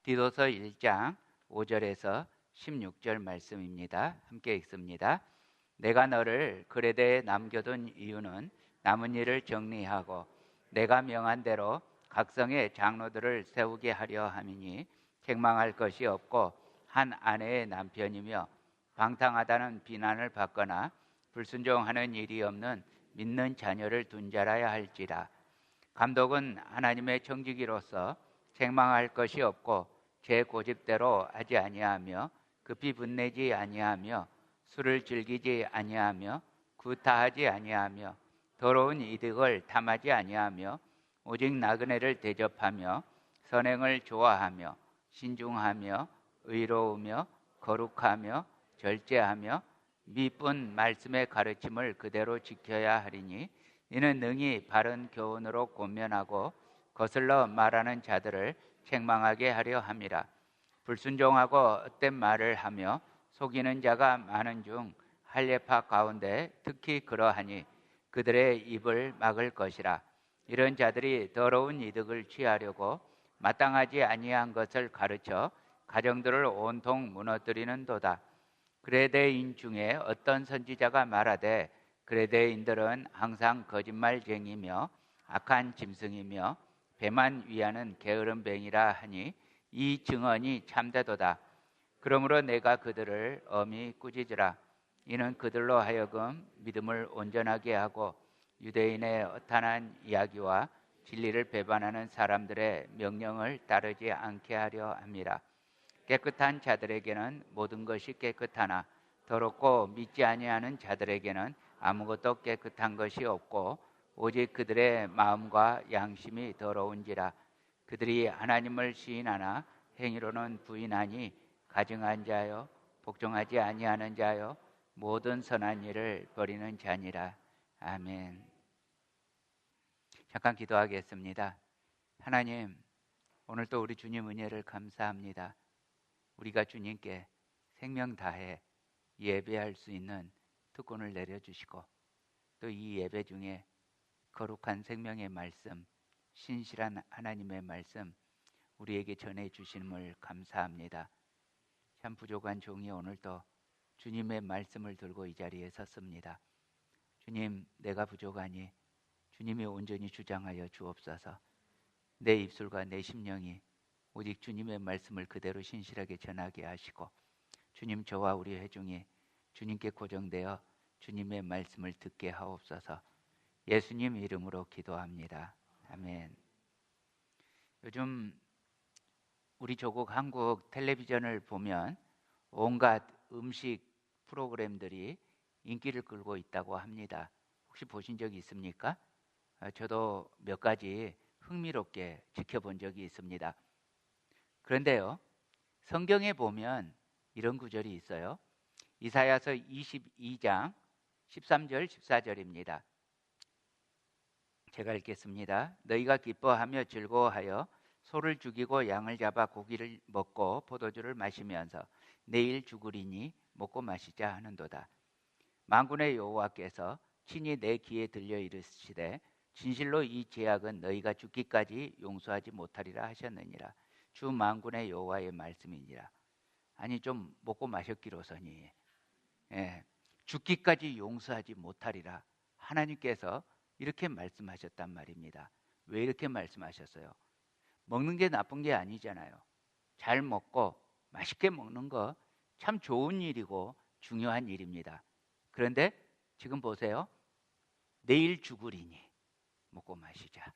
디도서 1장 5절에서 16절 말씀입니다. 함께 읽습니다. 내가 너를 그레데에 남겨둔 이유는 남은 일을 정리하고 내가 명한 대로 각성의 장로들을 세우게 하려 함이니 책망할 것이 없고 한 아내의 남편이며 방탕하다는 비난을 받거나 불순종하는 일이 없는 믿는 자녀를 둔 자라야 할지라. 감독은 하나님의 청지기로서 책망할 것이 없고 제 고집대로 하지 아니하며 급히 분내지 아니하며 술을 즐기지 아니하며 구타하지 아니하며 더러운 이득을 탐하지 아니하며 오직 나그네를 대접하며 선행을 좋아하며 신중하며 의로우며 거룩하며 절제하며 미쁜 말씀의 가르침을 그대로 지켜야 하리니 이는 능히 바른 교훈으로 권면하고 거슬러 말하는 자들을 책망하게 하려 함이라. 불순종하고 헛된 말을 하며 속이는 자가 많은 중 할례파 가운데 특히 그러하니 그들의 입을 막을 것이라. 이런 자들이 더러운 이득을 취하려고 마땅하지 아니한 것을 가르쳐 가정들을 온통 무너뜨리는도다. 그레데인 중에 어떤 선지자가 말하되 그레데인들은 항상 거짓말쟁이며 악한 짐승이며 배만 위하는 게으름뱅이라 하니 이 증언이 참되도다. 그러므로 내가 그들을 엄히 꾸짖으라. 이는 그들로 하여금 믿음을 온전하게 하고 유대인의 허탄한 이야기와 진리를 배반하는 사람들의 명령을 따르지 않게 하려 함이라. 깨끗한 자들에게는 모든 것이 깨끗하나 더럽고 믿지 아니하는 자들에게는 아무것도 깨끗한 것이 없고 오직 그들의 마음과 양심이 더러운지라. 그들이 하나님을 시인하나 행위로는 부인하니 가증한 자여 복종하지 아니하는 자여 모든 선한 일을 버리는 자니라. 아멘. 잠깐 기도하겠습니다. 하나님, 오늘도 우리 주님 은혜를 감사합니다. 우리가 주님께 생명 다해 예배할 수 있는 특권을 내려주시고 또 이 예배 중에 거룩한 생명의 말씀, 신실한 하나님의 말씀 우리에게 전해주심을 감사합니다. 참 부족한 종이 오늘도 주님의 말씀을 들고 이 자리에 섰습니다. 주님, 내가 부족하니 주님이 온전히 주장하여 주옵소서. 내 입술과 내 심령이 오직 주님의 말씀을 그대로 신실하게 전하게 하시고 주님, 저와 우리 회중이 주님께 고정되어 주님의 말씀을 듣게 하옵소서. 예수님 이름으로 기도합니다. 아멘. 요즘 우리 조국 한국 텔레비전을 보면 온갖 음식 프로그램들이 인기를 끌고 있다고 합니다. 혹시 보신 적이 있습니까? 저도 몇 가지 흥미롭게 지켜본 적이 있습니다. 그런데요, 성경에 보면 이런 구절이 있어요. 이사야서 22장 13절 14절입니다. 제가 읽겠습니다. 너희가 기뻐하며 즐거워하여 소를 죽이고 양을 잡아 고기를 먹고 포도주를 마시면서 내일 죽으리니 먹고 마시자 하는도다. 만군의 여호와께서 친히 내 귀에 들려 이르시되 진실로 이 죄악은 너희가 죽기까지 용서하지 못하리라 하셨느니라. 주 만군의 여호와의 말씀이니라. 아니, 좀 먹고 마셨기로서니 죽기까지 용서하지 못하리라. 하나님께서 이렇게 말씀하셨단 말입니다. 왜 이렇게 말씀하셨어요? 먹는 게 나쁜 게 아니잖아요. 잘 먹고 맛있게 먹는 거 참 좋은 일이고 중요한 일입니다. 그런데 지금 보세요. 내일 죽으리니 먹고 마시자.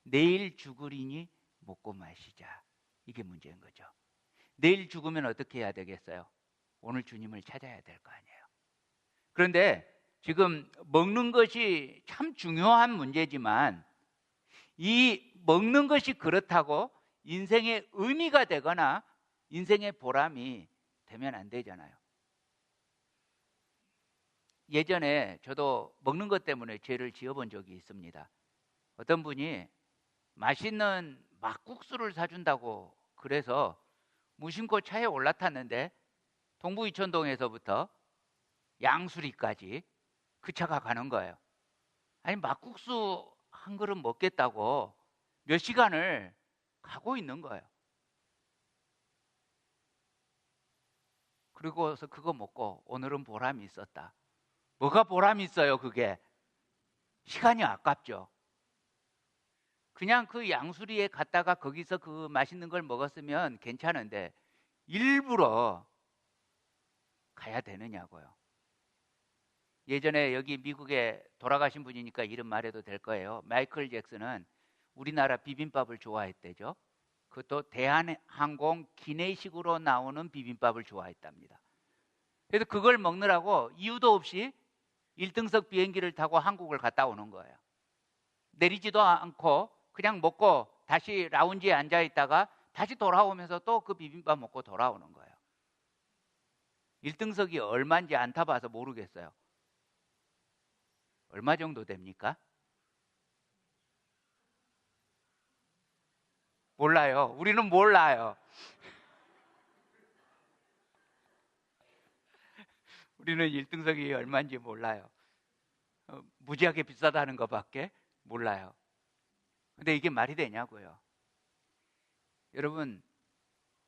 내일 죽으리니 먹고 마시자. 이게 문제인 거죠. 내일 죽으면 어떻게 해야 되겠어요? 오늘 주님을 찾아야 될 거 아니에요. 그런데 지금 먹는 것이 참 중요한 문제지만 이 먹는 것이 그렇다고 인생의 의미가 되거나 인생의 보람이 되면 안 되잖아요. 예전에 저도 먹는 것 때문에 죄를 지어본 적이 있습니다. 어떤 분이 맛있는 막국수를 사준다고 그래서 무심코 차에 올라탔는데 동부 이천동에서부터 양수리까지 그 차가 가는 거예요. 아니, 막국수 한 그릇 먹겠다고 몇 시간을 가고 있는 거예요. 그리고서 그거 먹고 오늘은 보람이 있었다. 뭐가 보람이 있어요, 그게? 시간이 아깝죠. 그냥 그 양수리에 갔다가 거기서 그 맛있는 걸 먹었으면 괜찮은데 일부러 가야 되느냐고요. 예전에 여기 미국에 돌아가신 분이니까 이름 말해도 될 거예요. 마이클 잭슨은 우리나라 비빔밥을 좋아했대죠. 그것도 대한항공 기내식으로 나오는 비빔밥을 좋아했답니다. 그래서 그걸 먹느라고 이유도 없이 1등석 비행기를 타고 한국을 갔다 오는 거예요. 내리지도 않고 그냥 먹고 다시 라운지에 앉아 있다가 다시 돌아오면서 또 그 비빔밥 먹고 돌아오는 거예요. 1등석이 얼마인지 안 타봐서 모르겠어요. 얼마 정도 됩니까? 몰라요. 우리는 몰라요. 우리는 1등석이 얼마인지 몰라요. 무지하게 비싸다는 것밖에 몰라요. 근데 이게 말이 되냐고요. 여러분,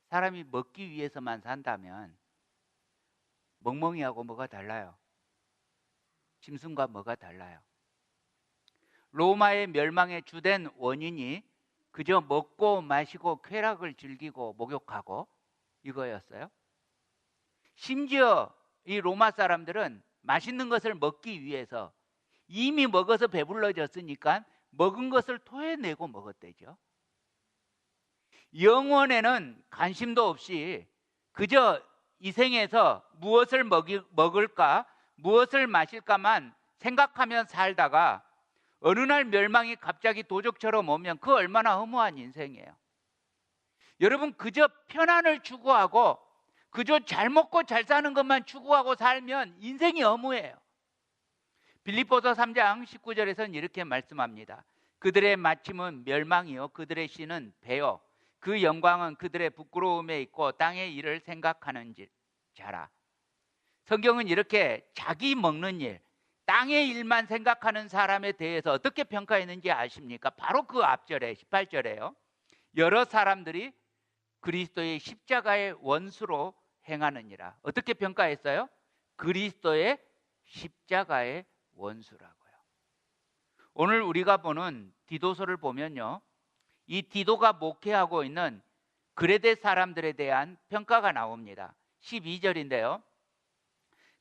사람이 먹기 위해서만 산다면 멍멍이하고 뭐가 달라요? 짐승과 뭐가 달라요? 로마의 멸망의 주된 원인이 그저 먹고 마시고 쾌락을 즐기고 목욕하고 이거였어요. 심지어 이 로마 사람들은 맛있는 것을 먹기 위해서 이미 먹어서 배불러졌으니까 먹은 것을 토해내고 먹었대죠. 영혼에는 관심도 없이 그저 이 생에서 무엇을 먹을까, 무엇을 마실까만 생각하며 살다가 어느 날 멸망이 갑자기 도적처럼 오면 그 얼마나 허무한 인생이에요. 여러분, 그저 편안을 추구하고 그저 잘 먹고 잘 사는 것만 추구하고 살면 인생이 허무해요. 빌립보서 3장 19절에서는 이렇게 말씀합니다. 그들의 마침은 멸망이요 그들의 씨는 배요 그 영광은 그들의 부끄러움에 있고 땅의 일을 생각하는 자라. 성경은 이렇게 자기 먹는 일, 땅의 일만 생각하는 사람에 대해서 어떻게 평가했는지 아십니까? 바로 그 앞절에 18절에요. 여러 사람들이 그리스도의 십자가의 원수로 행하느니라. 어떻게 평가했어요? 그리스도의 십자가의 원수라고요. 오늘 우리가 보는 디도서를 보면요, 이 디도가 목회하고 있는 그레데 사람들에 대한 평가가 나옵니다. 12절인데요.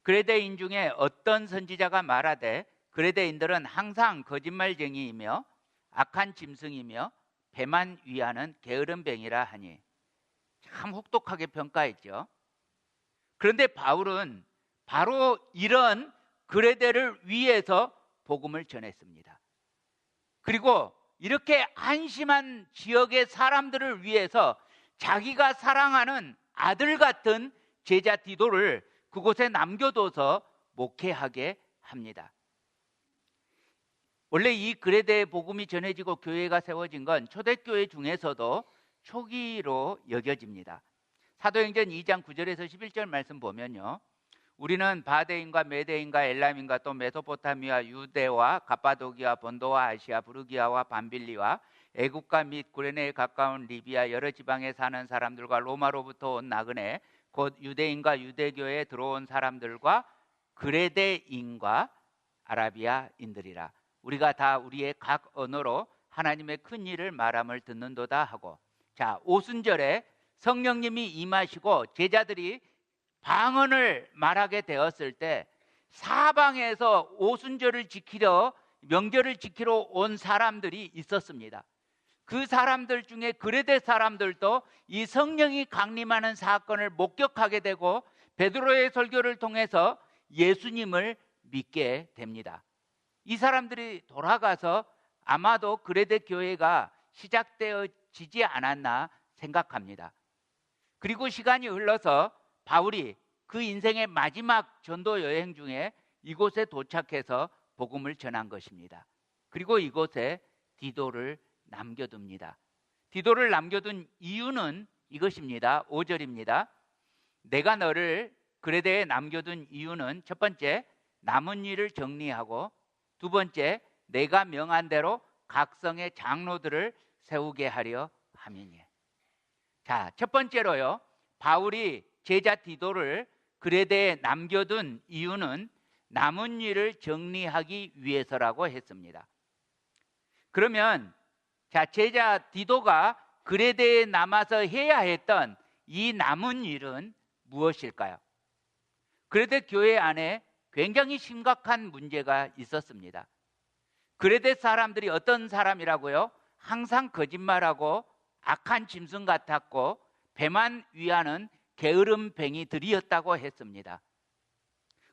그레데인 중에 어떤 선지자가 말하되 그레데인들은 항상 거짓말쟁이이며 악한 짐승이며 배만 위하는 게으름뱅이라 하니. 참 혹독하게 평가했죠. 그런데 바울은 바로 이런 그레데를 위해서 복음을 전했습니다. 그리고 이렇게 한심한 지역의 사람들을 위해서 자기가 사랑하는 아들 같은 제자 디도를 그곳에 남겨둬서 목회하게 합니다. 원래 이 그레데의 복음이 전해지고 교회가 세워진 건 초대교회 중에서도 초기로 여겨집니다. 사도행전 2장 9절에서 11절 말씀 보면요, 우리는 바데인과 메데인과 엘람인과 또 메소포타미아 유대와 갑바도기와 본도와 아시아 부르기아와 밤빌리와 애국과 및 구레네에 가까운 리비아 여러 지방에 사는 사람들과 로마로부터 온 나그네 곧 유대인과 유대교에 들어온 사람들과 그레데인과 아라비아인들이라. 우리가 다 우리의 각 언어로 하나님의 큰 일을 말함을 듣는도다 하고. 자, 오순절에 성령님이 임하시고 제자들이 방언을 말하게 되었을 때 사방에서 오순절을 지키러, 명절을 지키러 온 사람들이 있었습니다. 그 사람들 중에 그레데 사람들도 이 성령이 강림하는 사건을 목격하게 되고 베드로의 설교를 통해서 예수님을 믿게 됩니다. 이 사람들이 돌아가서 아마도 그레데 교회가 시작되어지지 않았나 생각합니다. 그리고 시간이 흘러서 바울이 그 인생의 마지막 전도 여행 중에 이곳에 도착해서 복음을 전한 것입니다. 그리고 이곳에 디도를 남겨둡니다. 디도를 남겨둔 이유는 이것입니다. 5절입니다. 내가 너를 그레데에 남겨둔 이유는 첫 번째, 남은 일을 정리하고, 두 번째, 내가 명한 대로 각 성의 장로들을 세우게 하려 아멘이에요. 자, 첫 번째로요. 바울이 제자 디도를 그레데에 남겨둔 이유는 남은 일을 정리하기 위해서라고 했습니다. 그러면 자, 제자 디도가 그레데에 남아서 해야 했던 이 남은 일은 무엇일까요? 그레데 교회 안에 굉장히 심각한 문제가 있었습니다. 그레데 사람들이 어떤 사람이라고요? 항상 거짓말하고 악한 짐승 같았고 배만 위하는 게으름뱅이들이었다고 했습니다.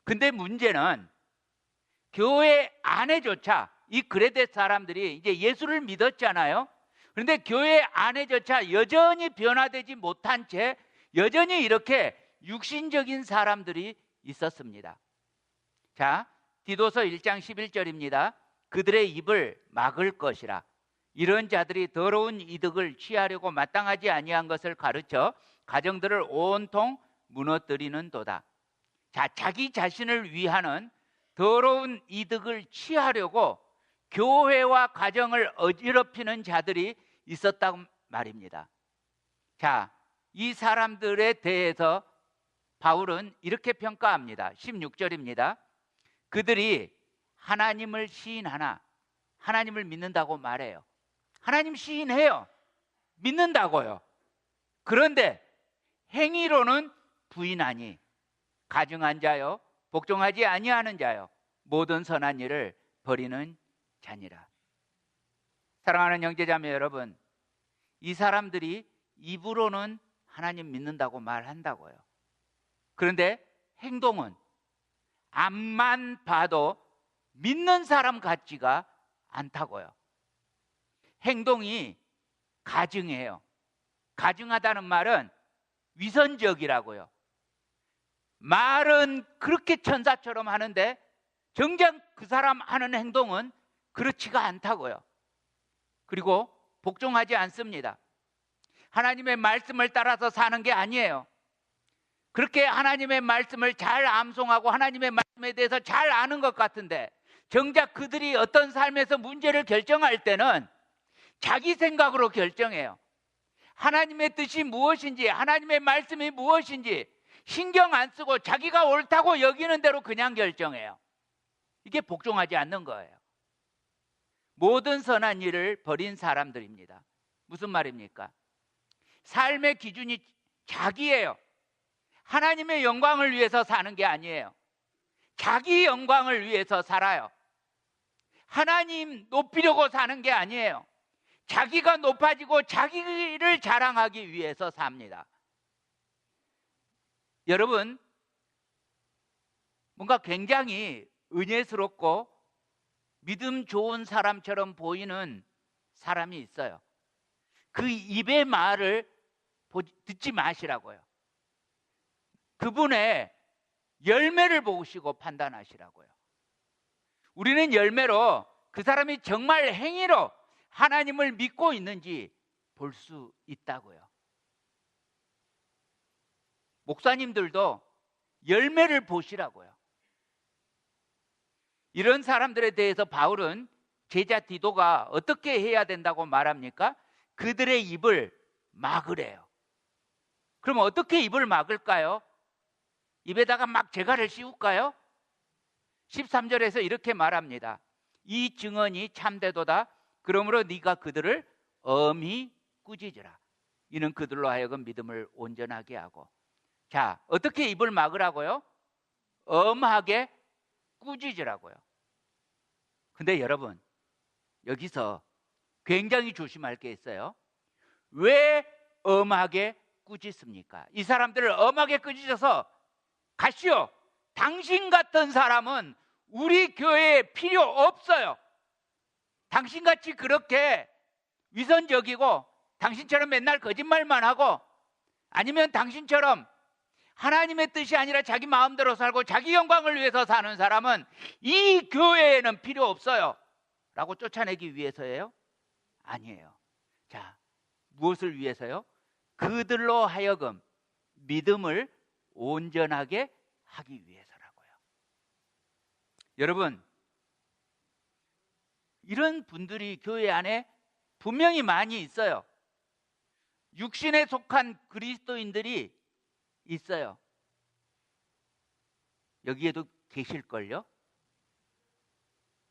근데 문제는 교회 안에조차 이 그레데 사람들이 이제 예수를 믿었잖아요. 그런데 교회 안에조차 여전히 변화되지 못한 채 여전히 이렇게 육신적인 사람들이 있었습니다. 자, 디도서 1장 11절입니다. 그들의 입을 막을 것이라. 이런 자들이 더러운 이득을 취하려고 마땅하지 아니한 것을 가르쳐 가정들을 온통 무너뜨리는 도다. 자, 자기 자신을 위하는 더러운 이득을 취하려고 교회와 가정을 어지럽히는 자들이 있었단 말입니다. 자, 이 사람들에 대해서 바울은 이렇게 평가합니다. 16절입니다. 그들이 하나님을 시인하나 하나님을 믿는다고 말해요. 하나님 시인해요. 믿는다고요. 그런데 행위로는 부인하니 가증한 자요 복종하지 아니하는 자요 모든 선한 일을 버리는 자니라. 사랑하는 형제자매 여러분, 이 사람들이 입으로는 하나님 믿는다고 말한다고요. 그런데 행동은 앞만 봐도 믿는 사람 같지가 않다고요. 행동이 가증해요. 가증하다는 말은 위선적이라고요. 말은 그렇게 천사처럼 하는데 정작 그 사람 하는 행동은 그렇지가 않다고요. 그리고 복종하지 않습니다. 하나님의 말씀을 따라서 사는 게 아니에요. 그렇게 하나님의 말씀을 잘 암송하고 하나님의 말씀에 대해서 잘 아는 것 같은데 정작 그들이 어떤 삶에서 문제를 결정할 때는 자기 생각으로 결정해요. 하나님의 뜻이 무엇인지, 하나님의 말씀이 무엇인지 신경 안 쓰고 자기가 옳다고 여기는 대로 그냥 결정해요. 이게 복종하지 않는 거예요. 모든 선한 일을 버린 사람들입니다. 무슨 말입니까? 삶의 기준이 자기예요. 하나님의 영광을 위해서 사는 게 아니에요. 자기 영광을 위해서 살아요. 하나님 높이려고 사는 게 아니에요. 자기가 높아지고 자기를 자랑하기 위해서 삽니다. 여러분, 뭔가 굉장히 은혜스럽고 믿음 좋은 사람처럼 보이는 사람이 있어요. 그 입의 말을 듣지 마시라고요. 그분의 열매를 보시고 판단하시라고요. 우리는 열매로 그 사람이 정말 행위로 하나님을 믿고 있는지 볼 수 있다고요. 목사님들도 열매를 보시라고요. 이런 사람들에 대해서 바울은 제자 디도가 어떻게 해야 된다고 말합니까? 그들의 입을 막으래요. 그럼 어떻게 입을 막을까요? 입에다가 막 재갈을 씌울까요? 13절에서 이렇게 말합니다. 이 증언이 참되도다. 그러므로 네가 그들을 엄히 꾸짖으라. 이는 그들로 하여금 믿음을 온전하게 하고. 자, 어떻게 입을 막으라고요? 엄하게 꾸짖으라고요. 근데 여러분, 여기서 굉장히 조심할 게 있어요. 왜 엄하게 꾸짖습니까? 이 사람들을 엄하게 꾸짖어서 가시오. 당신 같은 사람은 우리 교회에 필요 없어요. 당신같이 그렇게 위선적이고 당신처럼 맨날 거짓말만 하고 아니면 당신처럼 하나님의 뜻이 아니라 자기 마음대로 살고 자기 영광을 위해서 사는 사람은 이 교회에는 필요 없어요 라고 쫓아내기 위해서예요? 아니에요. 자, 무엇을 위해서요? 그들로 하여금 믿음을 온전하게 하기 위해서라고요. 여러분, 이런 분들이 교회 안에 분명히 많이 있어요. 육신에 속한 그리스도인들이 있어요. 여기에도 계실걸요?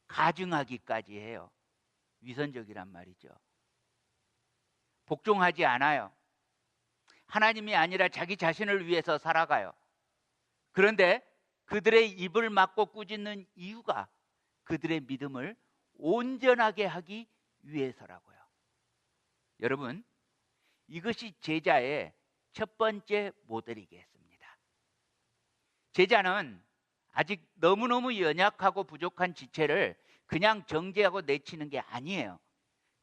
가증하기까지 해요. 위선적이란 말이죠. 복종하지 않아요. 하나님이 아니라 자기 자신을 위해서 살아가요. 그런데 그들의 입을 막고 꾸짖는 이유가 그들의 믿음을 온전하게 하기 위해서라고요. 여러분, 이것이 제자의 첫 번째 모델이겠습니다. 제자는 아직 너무너무 연약하고 부족한 지체를 그냥 정죄하고 내치는 게 아니에요.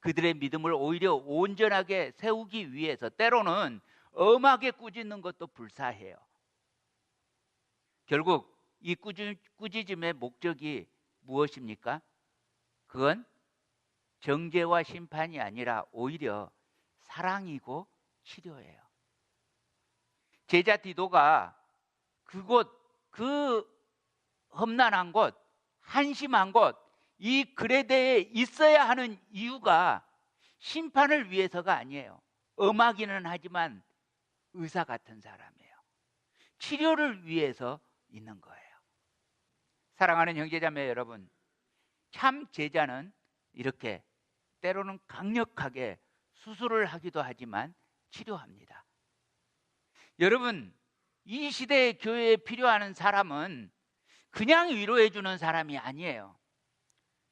그들의 믿음을 오히려 온전하게 세우기 위해서 때로는 엄하게 꾸짖는 것도 불사해요. 결국 이 꾸짖음의 목적이 무엇입니까? 그건 정죄와 심판이 아니라 오히려 사랑이고 치료예요. 제자 디도가 그 험난한 곳, 한심한 곳, 이 그레데에 있어야 하는 이유가 심판을 위해서가 아니에요. 엄하기는 하지만 의사 같은 사람이에요. 치료를 위해서 있는 거예요. 사랑하는 형제자매 여러분, 참 제자는 이렇게 때로는 강력하게 수술을 하기도 하지만 치료합니다. 여러분, 이 시대의 교회에 필요한 사람은 그냥 위로해주는 사람이 아니에요.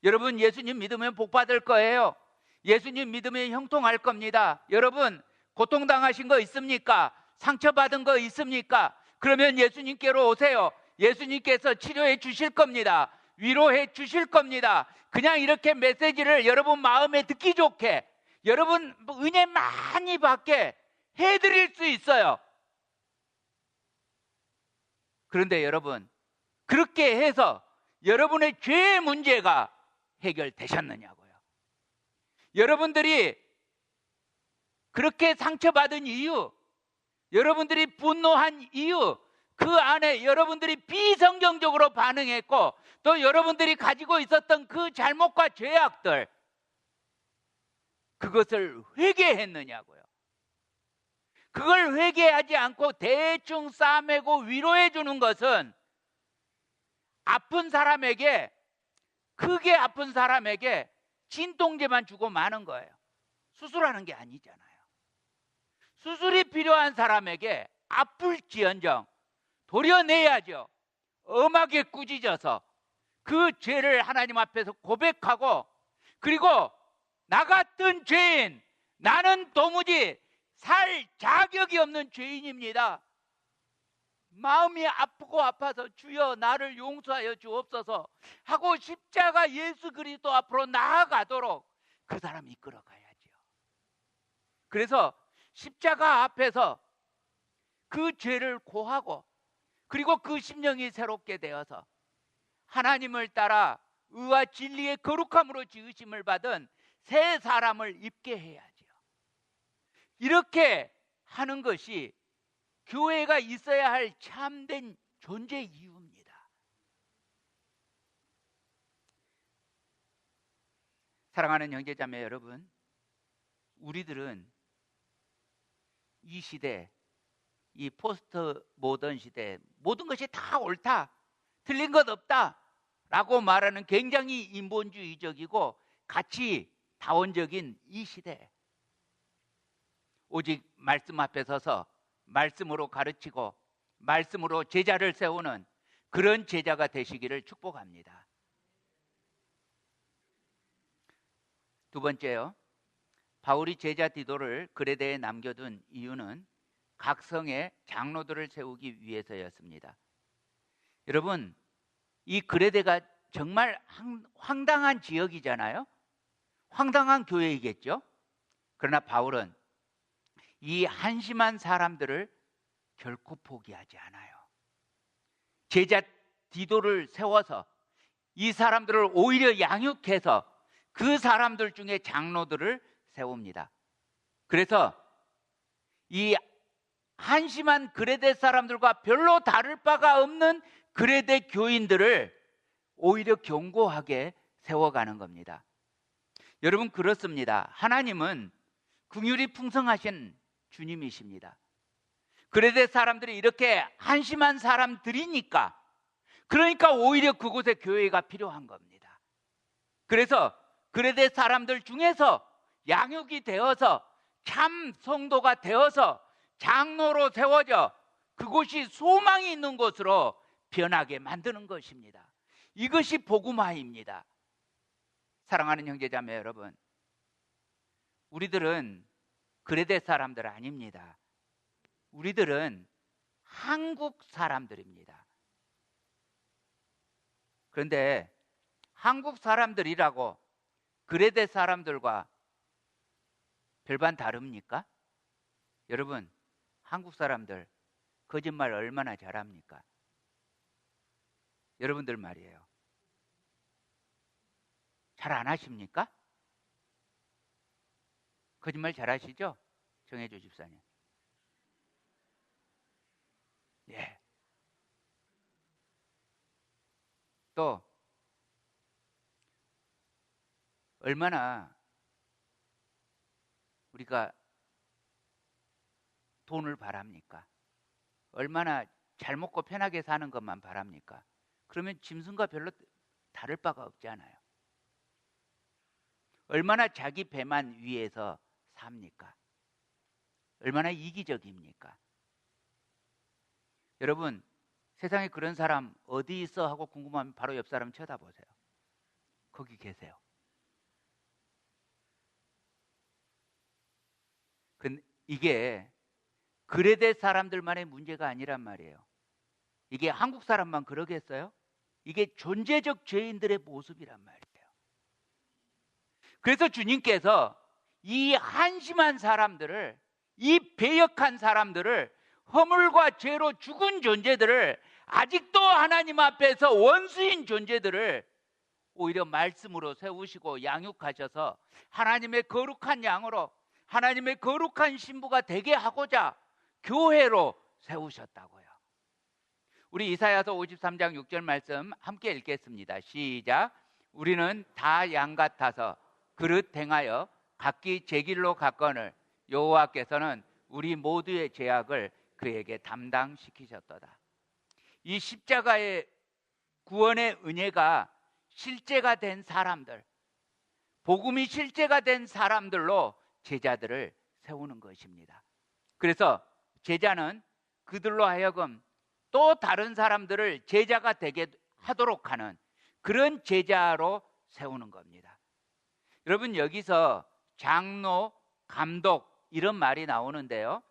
여러분, 예수님 믿으면 복 받을 거예요. 예수님 믿으면 형통할 겁니다. 여러분, 고통당하신 거 있습니까? 상처받은 거 있습니까? 그러면 예수님께로 오세요. 예수님께서 치료해 주실 겁니다. 위로해 주실 겁니다. 그냥 이렇게 메시지를 여러분 마음에 듣기 좋게, 여러분 은혜 많이 받게 해드릴 수 있어요. 그런데 여러분, 그렇게 해서 여러분의 죄의 문제가 해결되셨느냐고요. 여러분들이 그렇게 상처받은 이유, 여러분들이 분노한 이유, 그 안에 여러분들이 비성경적으로 반응했고 또 여러분들이 가지고 있었던 그 잘못과 죄악들, 그것을 회개했느냐고요. 그걸 회개하지 않고 대충 싸매고 위로해 주는 것은 아픈 사람에게, 크게 아픈 사람에게 진통제만 주고 마는 거예요. 수술하는 게 아니잖아요. 수술이 필요한 사람에게 아플지언정 도려내야죠. 엄하게 꾸짖어서 그 죄를 하나님 앞에서 고백하고, 그리고 나 같은 죄인, 나는 도무지 살 자격이 없는 죄인입니다. 마음이 아프고 아파서 주여 나를 용서하여 주옵소서 하고 십자가 예수 그리스도 앞으로 나아가도록 그 사람이 이끌어가야죠. 그래서 십자가 앞에서 그 죄를 고하고, 그리고 그 심령이 새롭게 되어서 하나님을 따라 의와 진리의 거룩함으로 지으심을 받은 새 사람을 입게 해야죠. 이렇게 하는 것이 교회가 있어야 할 참된 존재 이유입니다. 사랑하는 형제자매 여러분, 우리들은 이 시대, 이 포스트 모던 시대, 모든 것이 다 옳다, 틀린 것 없다 라고 말하는 굉장히 인본주의적이고 가치 다원적인 이 시대, 오직 말씀 앞에 서서 말씀으로 가르치고 말씀으로 제자를 세우는 그런 제자가 되시기를 축복합니다. 두 번째요, 바울이 제자 디도를 그레데에 남겨둔 이유는 각 성에 장로들을 세우기 위해서였습니다. 여러분, 이 그레데가 정말 황당한 지역이잖아요. 황당한 교회이겠죠. 그러나 바울은 이 한심한 사람들을 결코 포기하지 않아요. 제자 디도를 세워서 이 사람들을 오히려 양육해서 그 사람들 중에 장로들을 세웁니다. 그래서 이 한심한 그레데 사람들과 별로 다를 바가 없는 그레데 교인들을 오히려 견고하게 세워가는 겁니다. 여러분, 그렇습니다. 하나님은 긍휼이 풍성하신 주님이십니다. 그레데 사람들이 이렇게 한심한 사람들이니까, 그러니까 오히려 그곳에 교회가 필요한 겁니다. 그래서 그레데 사람들 중에서 양육이 되어서 참 성도가 되어서 장로로 세워져 그곳이 소망이 있는 곳으로 변하게 만드는 것입니다. 이것이 복음화입니다. 사랑하는 형제자매 여러분, 우리들은 그레데 사람들 아닙니다. 우리들은 한국 사람들입니다. 그런데 한국 사람들이라고 그레데 사람들과 별반 다릅니까? 여러분, 한국 사람들 거짓말 얼마나 잘합니까? 여러분들 말이에요. 잘 안 하십니까? 거짓말 잘하시죠? 정혜주 집사님. 예. 또 얼마나 우리가 돈을 바랍니까? 얼마나 잘 먹고 편하게 사는 것만 바랍니까? 그러면 짐승과 별로 다를 바가 없잖아요. 얼마나 자기 배만 위해서 삽니까? 얼마나 이기적입니까? 여러분, 세상에 그런 사람 어디 있어 하고 궁금하면 바로 옆 사람 쳐다보세요. 거기 계세요. 이게 그레데 사람들만의 문제가 아니란 말이에요. 이게 한국 사람만 그러겠어요? 이게 존재적 죄인들의 모습이란 말이에요. 그래서 주님께서 이 한심한 사람들을, 이 배역한 사람들을, 허물과 죄로 죽은 존재들을, 아직도 하나님 앞에서 원수인 존재들을 오히려 말씀으로 세우시고 양육하셔서 하나님의 거룩한 양으로, 하나님의 거룩한 신부가 되게 하고자 교회로 세우셨다고요. 우리 이사야서 53장 6절 말씀 함께 읽겠습니다. 시작. 우리는 다 양 같아서 그릇 행하여 각기 제 길로 갔거늘 여호와께서는 우리 모두의 죄악을 그에게 담당시키셨도다. 이 십자가의 구원의 은혜가 실제가 된 사람들, 복음이 실제가 된 사람들로 제자들을 세우는 것입니다. 그래서 제자는 그들로 하여금 또 다른 사람들을 제자가 되게 하도록 하는 그런 제자로 세우는 겁니다. 여러분, 여기서 장로, 감독 이런 말이 나오는데요.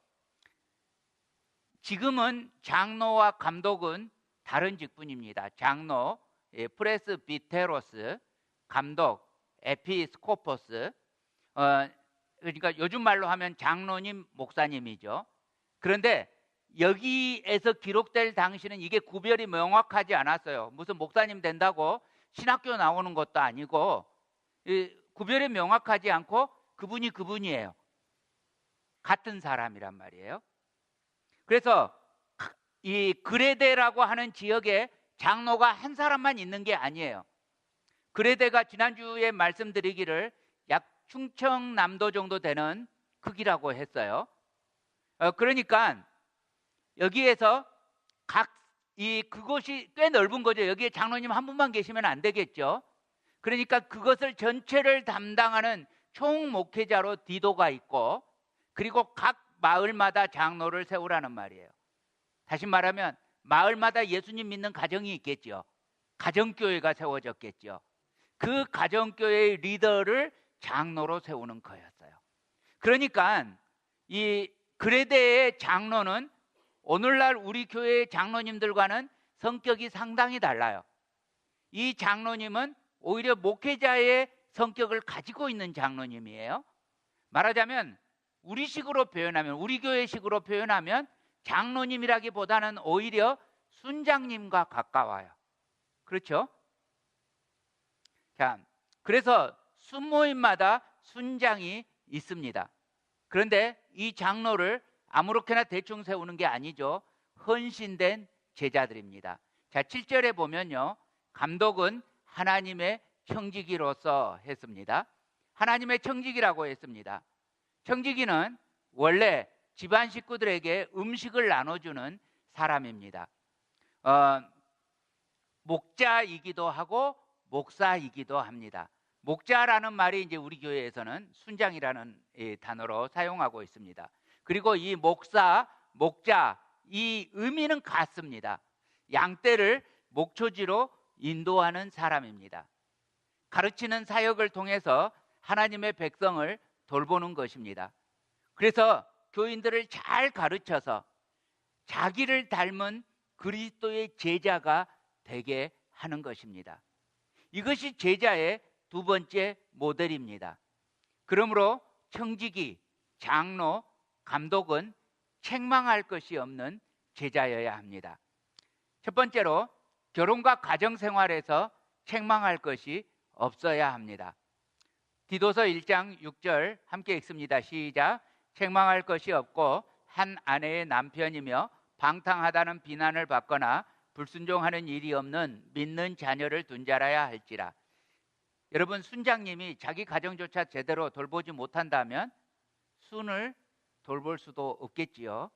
지금은 장로와 감독은 다른 직분입니다. 장로, 프레스비테로스, 감독, 에피스코포스, 그러니까 요즘 말로 하면 장로님, 목사님이죠. 그런데 여기에서 기록될 당시는 이게 구별이 명확하지 않았어요. 무슨 목사님 된다고 신학교 나오는 것도 아니고, 구별이 명확하지 않고 그분이 그분이에요. 같은 사람이란 말이에요. 그래서 이 그레데라고 하는 지역에 장로가 한 사람만 있는 게 아니에요. 그레데가 지난주에 말씀드리기를 약 충청남도 정도 되는 크기라고 했어요. 그러니까 여기에서 그곳이 꽤 넓은 거죠. 여기에 장로님 한 분만 계시면 안 되겠죠. 그러니까 그것을 전체를 담당하는 총목회자로 디도가 있고, 그리고 각 마을마다 장로를 세우라는 말이에요. 다시 말하면 마을마다 예수님 믿는 가정이 있겠죠. 가정교회가 세워졌겠죠. 그 가정교회의 리더를 장로로 세우는 거였어요. 그러니까 이 그레데의 장로는 오늘날 우리 교회의 장로님들과는 성격이 상당히 달라요. 이 장로님은 오히려 목회자의 성격을 가지고 있는 장로님이에요. 말하자면 우리식으로 표현하면, 우리 교회식으로 표현하면 장로님이라기보다는 오히려 순장님과 가까워요. 그렇죠? 자, 그래서 순모임마다 순장이 있습니다. 그런데 이 장로를 아무렇게나 대충 세우는 게 아니죠. 헌신된 제자들입니다. 자, 7절에 보면요, 감독은 하나님의 청지기로서 했습니다. 하나님의 청지기라고 했습니다. 청지기는 원래 집안 식구들에게 음식을 나눠주는 사람입니다. 목자이기도 하고 목사이기도 합니다. 목자라는 말이 이제 우리 교회에서는 순장이라는 단어로 사용하고 있습니다. 그리고 이 목사, 목자, 이 의미는 같습니다. 양떼를 목초지로 인도하는 사람입니다. 가르치는 사역을 통해서 하나님의 백성을 돌보는 것입니다. 그래서 교인들을 잘 가르쳐서 자기를 닮은 그리스도의 제자가 되게 하는 것입니다. 이것이 제자의 두 번째 모델입니다. 그러므로 청지기, 장로, 감독은 책망할 것이 없는 제자여야 합니다. 첫 번째로 결혼과 가정생활에서 책망할 것이 없어야 합니다. 디도서 1장 6절 함께 읽습니다. 시작. 책망할 것이 없고 한 아내의 남편이며 방탕하다는 비난을 받거나 불순종하는 일이 없는 믿는 자녀를 둔 자라야 할지라. 여러분, 순장님이 자기 가정조차 제대로 돌보지 못한다면 순을 돌볼 수도 없겠지요.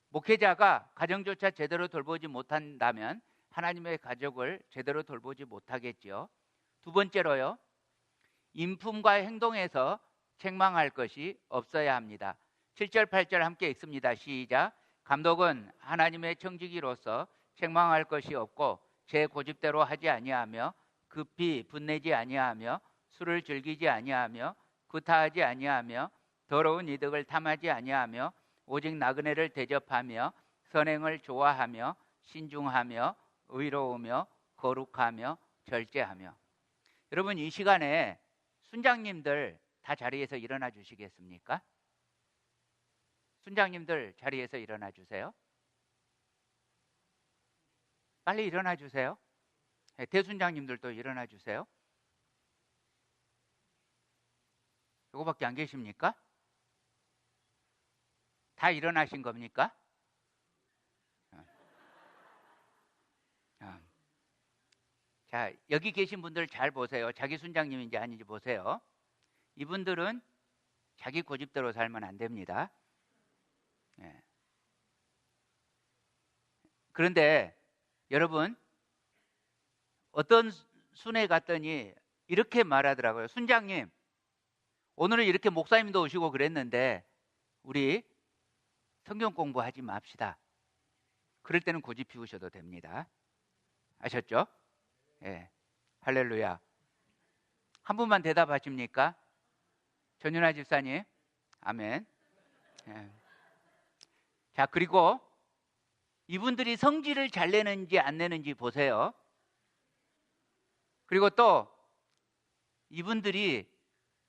목회자가 가정조차 제대로 돌보지 못한다면 하나님의 가족을 제대로 돌보지 못하겠지요. 두 번째로요, 인품과 행동에서 책망할 것이 없어야 합니다. 7절 8절 함께 읽습니다. 시작. 감독은 하나님의 청지기로서 책망할 것이 없고 제 고집대로 하지 아니하며 급히 분내지 아니하며 술을 즐기지 아니하며 구타하지 아니하며 더러운 이득을 탐하지 아니하며 오직 나그네를 대접하며 선행을 좋아하며 신중하며 의로우며 거룩하며 절제하며. 여러분, 이 시간에 순장님들 다 자리에서 일어나 주시겠습니까? 순장님들 자리에서 일어나 주세요. 빨리 일어나 주세요. 대순장님들도 일어나 주세요. 이거밖에 안 계십니까? 다 일어나신 겁니까? 자, 여기 계신 분들 잘 보세요. 자기 순장님인지 아닌지 보세요. 이분들은 자기 고집대로 살면 안 됩니다. 그런데 여러분, 어떤 순회 갔더니 이렇게 말하더라고요. 순장님, 오늘은 이렇게 목사님도 오시고 그랬는데 우리 성경 공부하지 맙시다. 그럴 때는 고집 피우셔도 됩니다. 아셨죠? 예, 할렐루야. 한 분만 대답하십니까? 전윤아 집사님. 아멘. 예. 자, 그리고 이분들이 성질을 잘 내는지 안 내는지 보세요. 그리고 또 이분들이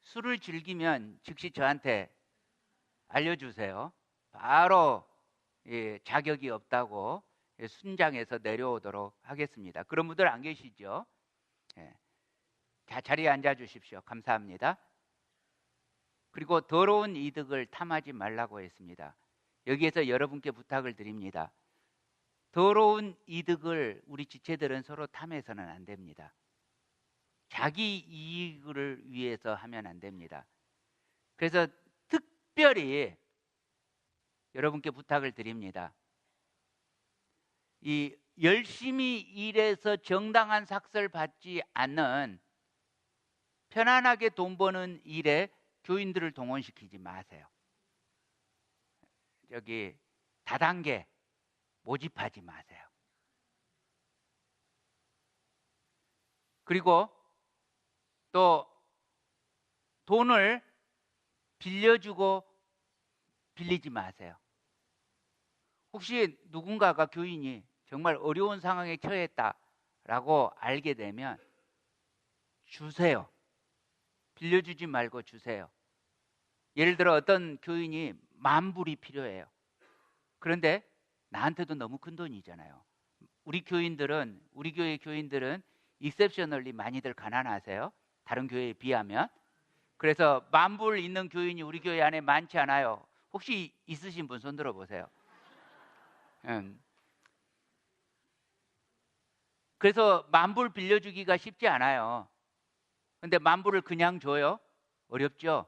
술을 즐기면 즉시 저한테 알려주세요. 바로 자격이 없다고 순장에서 내려오도록 하겠습니다. 그런 분들 안 계시죠? 자, 자리에 앉아 주십시오. 감사합니다. 그리고 더러운 이득을 탐하지 말라고 했습니다. 여기에서 여러분께 부탁을 드립니다. 더러운 이득을 우리 지체들은 서로 탐해서는 안 됩니다. 자기 이익을 위해서 하면 안 됩니다. 그래서 특별히 여러분께 부탁을 드립니다. 이 열심히 일해서 정당한 삭스를 받지 않는 편안하게 돈 버는 일에 교인들을 동원시키지 마세요. 여기 다단계 모집하지 마세요. 그리고 또 돈을 빌려주고 빌리지 마세요. 혹시 누군가가 교인이 정말 어려운 상황에 처했다라고 알게 되면 주세요. 빌려주지 말고 주세요. 예를 들어 어떤 교인이 10,000불이 필요해요. 그런데 나한테도 너무 큰 돈이잖아요. 우리 교회 교인들은 익셉셔널리 많이들 가난하세요. 다른 교회에 비하면. 그래서 10,000불 있는 교인이 우리 교회 안에 많지 않아요. 혹시 있으신 분 손 들어보세요. 그래서 10,000불 빌려주기가 쉽지 않아요. 근데 10,000불을 그냥 줘요? 어렵죠?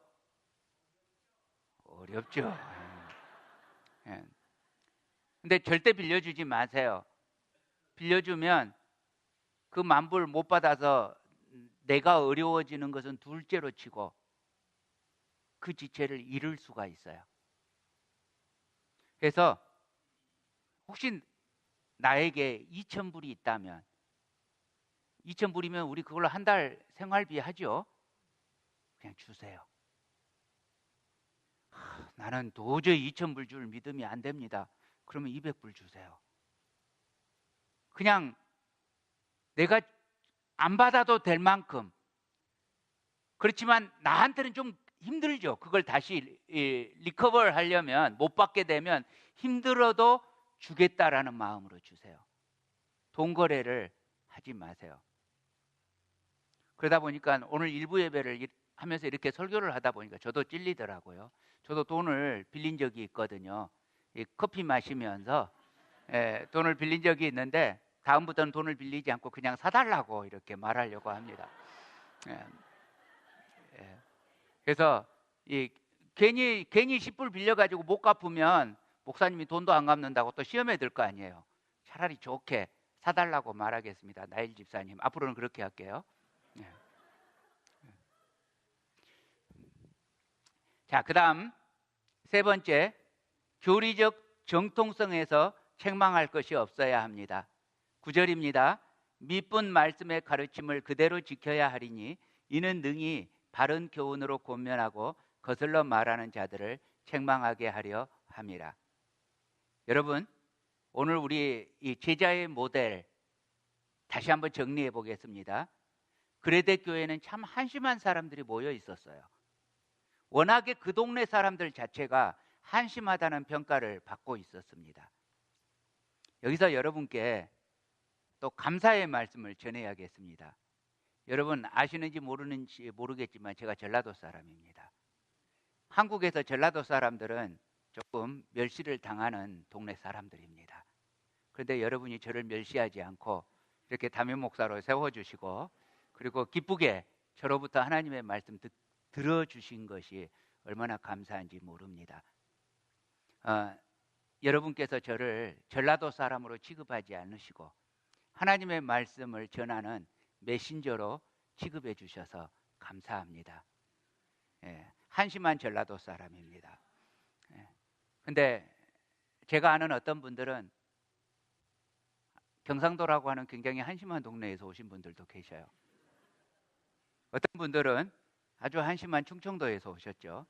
어렵죠. 근데 절대 빌려주지 마세요. 빌려주면 그 만불 못 받아서 내가 어려워지는 것은 둘째로 치고 그 지체를 잃을 수가 있어요. 그래서 혹시 나에게 2,000불이 있다면 2,000불이면 우리 그걸로 한 달 생활비 하죠. 그냥 주세요. 나는 도저히 2,000불 줄 믿음이 안 됩니다. 그러면 200불 주세요. 그냥 내가 안 받아도 될 만큼. 그렇지만 나한테는 좀 힘들죠. 그걸 다시 리커버를 하려면, 못 받게 되면 힘들어도 주겠다라는 마음으로 주세요. 돈 거래를 하지 마세요. 그러다 보니까 오늘 일부 예배를 하면서 이렇게 설교를 하다 보니까 저도 찔리더라고요. 저도 돈을 빌린 적이 있거든요. 커피 마시면서 돈을 빌린 적이 있는데 다음부터는 돈을 빌리지 않고 그냥 사달라고 이렇게 말하려고 합니다. 그래서 괜히 10불 빌려가지고 못 갚으면 목사님이 돈도 안 갚는다고 또 시험에 들 거 아니에요. 차라리 좋게 사달라고 말하겠습니다. 나일 집사님, 앞으로는 그렇게 할게요. 자, 그 다음 세 번째, 교리적 정통성에서 책망할 것이 없어야 합니다. 9절입니다. 밑분 말씀의 가르침을 그대로 지켜야 하리니 이는 능히 바른 교훈으로 권면하고 거슬러 말하는 자들을 책망하게 하려 함이라. 여러분, 오늘 우리 이 제자의 모델 다시 한번 정리해 보겠습니다. 그레데 교회는 참 한심한 사람들이 모여 있었어요. 워낙에 그 동네 사람들 자체가 한심하다는 평가를 받고 있었습니다. 여기서 여러분께 또 감사의 말씀을 전해야겠습니다. 여러분 아시는지 모르는지 모르겠지만 제가 전라도 사람입니다. 한국에서 전라도 사람들은 조금 멸시를 당하는 동네 사람들입니다. 그런데 여러분이 저를 멸시하지 않고 이렇게 담임 목사로 세워주시고 그리고 기쁘게 저로부터 하나님의 말씀 들어주신 것이 얼마나 감사한지 모릅니다. 여러분께서 저를 전라도 사람으로 취급하지 않으시고 하나님의 말씀을 전하는 메신저로 취급해 주셔서 감사합니다. 한심한 전라도 사람입니다. 근데 제가 아는 어떤 분들은 경상도라고 하는 굉장히 한심한 동네에서 오신 분들도 계셔요. 어떤 분들은 아주 한심한 충청도에서 오셨죠.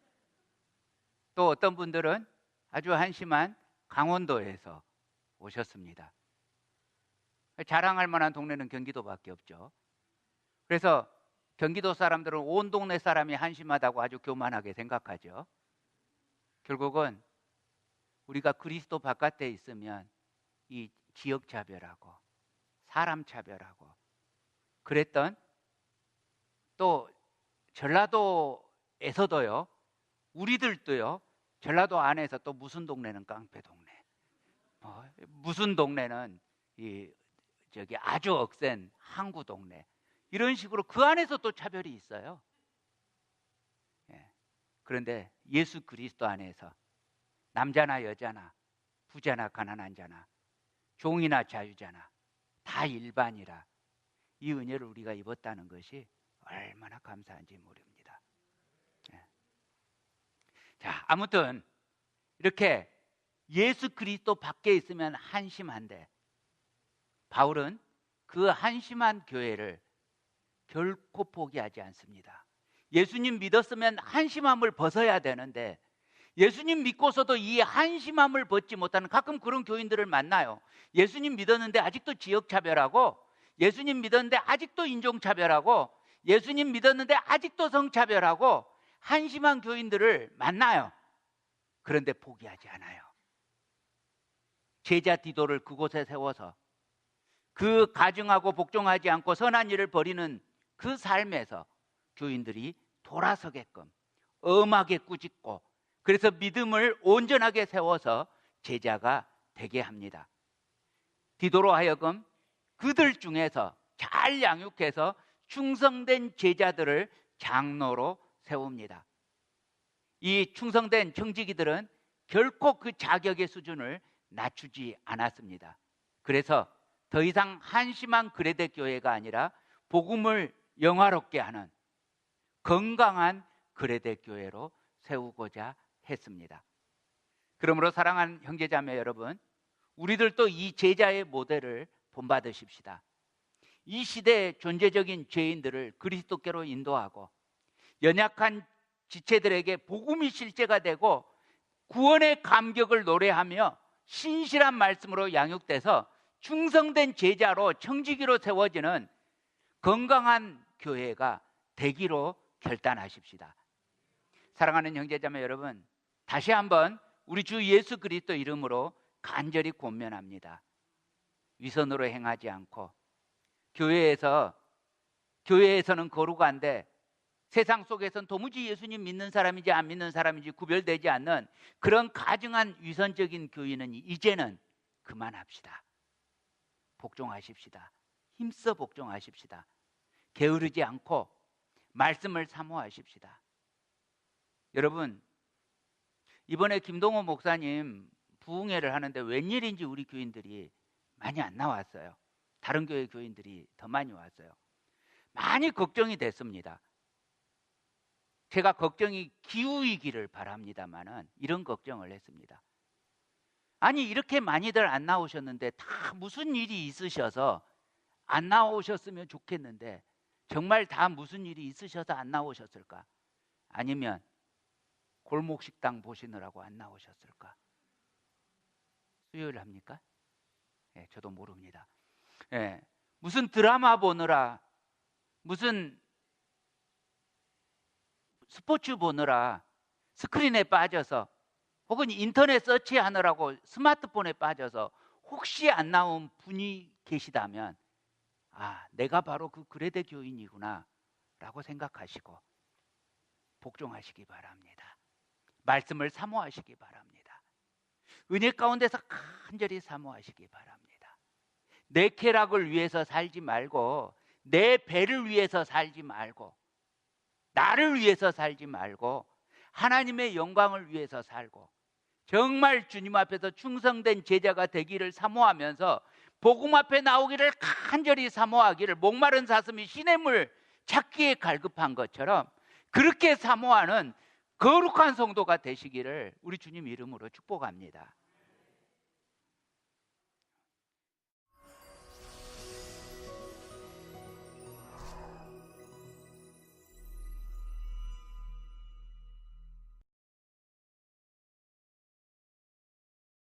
또 어떤 분들은 아주 한심한 강원도에서 오셨습니다. 자랑할 만한 동네는 경기도밖에 없죠. 그래서 경기도 사람들은 온 동네 사람이 한심하다고 아주 교만하게 생각하죠. 결국은 우리가 그리스도 바깥에 있으면 이 지역 차별하고 사람 차별하고 그랬던 또 전라도에서도요, 우리들도요, 전라도 안에서 또 무슨 동네는 깡패 동네, 무슨 동네는 아주 억센 항구 동네, 이런 식으로 그 안에서 또 차별이 있어요. 그런데 예수 그리스도 안에서 남자나 여자나 부자나 가난한 자나 종이나 자유자나 다 일반이라 이 은혜를 우리가 입었다는 것이 얼마나 감사한지 모릅니다. 자, 아무튼 이렇게 예수 그리스도 밖에 있으면 한심한데 바울은 그 한심한 교회를 결코 포기하지 않습니다. 예수님 믿었으면 한심함을 벗어야 되는데 예수님 믿고서도 이 한심함을 벗지 못하는 가끔 그런 교인들을 만나요. 예수님 믿었는데 아직도 지역차별하고 예수님 믿었는데 아직도 인종차별하고 예수님 믿었는데 아직도 성차별하고 한심한 교인들을 만나요. 그런데 포기하지 않아요. 제자 디도를 그곳에 세워서 그 가증하고 복종하지 않고 선한 일을 벌이는 그 삶에서 교인들이 돌아서게끔 엄하게 꾸짖고 그래서 믿음을 온전하게 세워서 제자가 되게 합니다. 디도로 하여금 그들 중에서 잘 양육해서 충성된 제자들을 장로로 세웁니다. 이 충성된 청지기들은 결코 그 자격의 수준을 낮추지 않았습니다. 그래서 더 이상 한심한 그레데 교회가 아니라 복음을 영화롭게 하는 건강한 그레데 교회로 세우고자 했습니다. 그러므로 사랑하는 형제자매 여러분, 우리들도 이 제자의 모델을 본받으십시다. 이 시대의 존재적인 죄인들을 그리스도께로 인도하고 연약한 지체들에게 복음이 실제가 되고 구원의 감격을 노래하며 신실한 말씀으로 양육돼서 충성된 제자로 청지기로 세워지는 건강한 교회가 되기로 결단하십시다. 사랑하는 형제자매 여러분, 다시 한번 우리 주 예수 그리스도 이름으로 간절히 권면합니다. 위선으로 행하지 않고 교회에서는 거룩한데 세상 속에서는 도무지 예수님 믿는 사람인지 안 믿는 사람인지 구별되지 않는 그런 가증한 위선적인 교인은 이제는 그만합시다. 복종하십시다. 힘써 복종하십시다. 게으르지 않고 말씀을 사모하십시다. 여러분, 이번에 김동호 목사님 부흥회를 하는데 웬일인지 우리 교인들이 많이 안 나왔어요. 다른 교회 교인들이 더 많이 왔어요. 많이 걱정이 됐습니다. 제가 걱정이 기우이기를 바랍니다만은 이런 걱정을 했습니다. 아니, 이렇게 많이들 안 나오셨는데 다 무슨 일이 있으셔서 안 나오셨으면 좋겠는데 정말 다 무슨 일이 있으셔서 안 나오셨을까? 아니면 골목식당 보시느라고 안 나오셨을까? 수요일 합니까? 예, 저도 모릅니다. 예, 무슨 드라마 보느라, 무슨 스포츠 보느라 스크린에 빠져서 혹은 인터넷 서치하느라고 스마트폰에 빠져서 혹시 안 나온 분이 계시다면 내가 바로 그 그레데 교인이구나 라고 생각하시고 복종하시기 바랍니다. 말씀을 사모하시기 바랍니다. 은혜 가운데서 간절히 사모하시기 바랍니다. 내 쾌락을 위해서 살지 말고 내 배를 위해서 살지 말고 나를 위해서 살지 말고 하나님의 영광을 위해서 살고 정말 주님 앞에서 충성된 제자가 되기를 사모하면서 복음 앞에 나오기를 간절히 사모하기를 목마른 사슴이 시냇물 찾기에 갈급한 것처럼 그렇게 사모하는 거룩한 성도가 되시기를 우리 주님 이름으로 축복합니다.